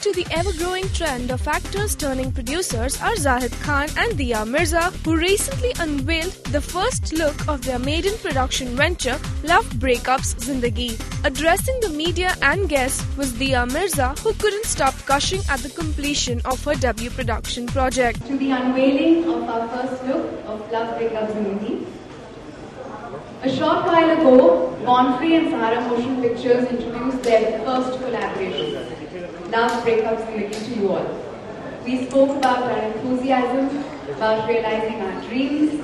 to the ever-growing trend of actors turning producers are Zahid Khan and Dia Mirza, who recently unveiled the first look of their maiden production venture, Love Breakups Zindagi. Addressing the media and guests was Dia Mirza, who couldn't stop gushing at the completion of her debut production project. To the unveiling of our first look of Love Breakups Zindagi. A short while ago, Born Free and Sahara Motion Pictures introduced their first collaboration, Love Breakups Zindagi, to you all. We spoke about our enthusiasm, about realizing our dreams,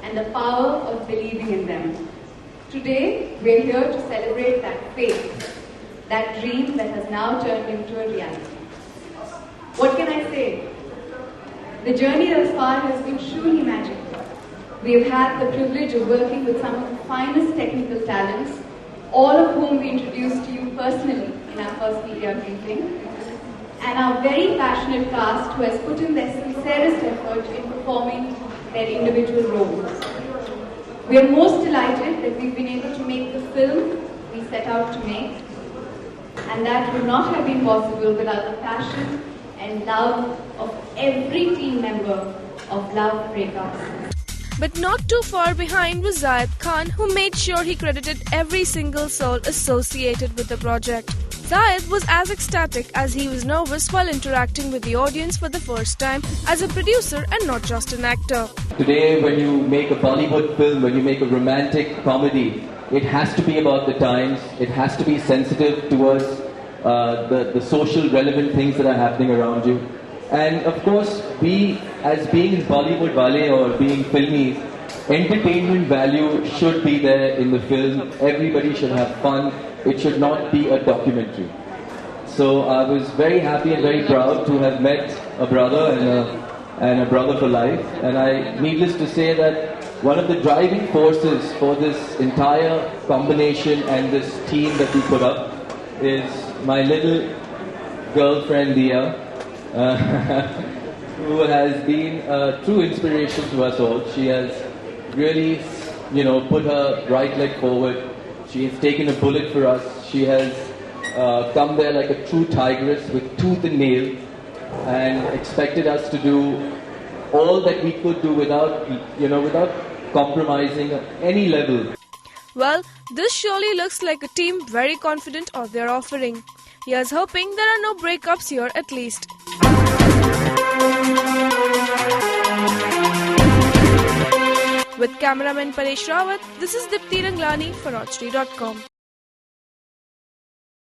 and the power of believing in them. Today, we're here to celebrate that faith, that dream that has now turned into a reality. What can I say? The journey thus far has been truly magical. We have had the privilege of working with some of the finest technical talents, all of whom we introduced to you personally in our first media briefing, and our very passionate cast who has put in their sincerest effort in performing their individual roles. We are most delighted that we've been able to make the film we set out to make, and that would not have been possible without the passion and love of every team member of Love Breakups. But not too far behind was Zahid Khan, who made sure he credited every single soul associated with the project. Zahid was as ecstatic as he was nervous while interacting with the audience for the first time as a producer and not just an actor. Today, when you make a Bollywood film, when you make a romantic comedy, it has to be about the times, it has to be sensitive towards the social relevant things that are happening around you. And of course, we, as being in Bollywood Wale or being filmies, entertainment value should be there in the film. Everybody should have fun. It should not be a documentary. So I was very happy and very proud to have met a brother and a brother for life. And needless to say that one of the driving forces for this entire combination and this team that we put up is my little girlfriend Dia. Who has been a true inspiration to us all. She has really, put her right leg forward. She has taken a bullet for us. She has come there like a true tigress with tooth and nail and expected us to do all that we could do without compromising at any level. Well, this surely looks like a team very confident of their offering. Here's hoping there are no breakups here at least. With cameraman Paresh Rawat, this is Dipti Ranglani for Rajshri.com.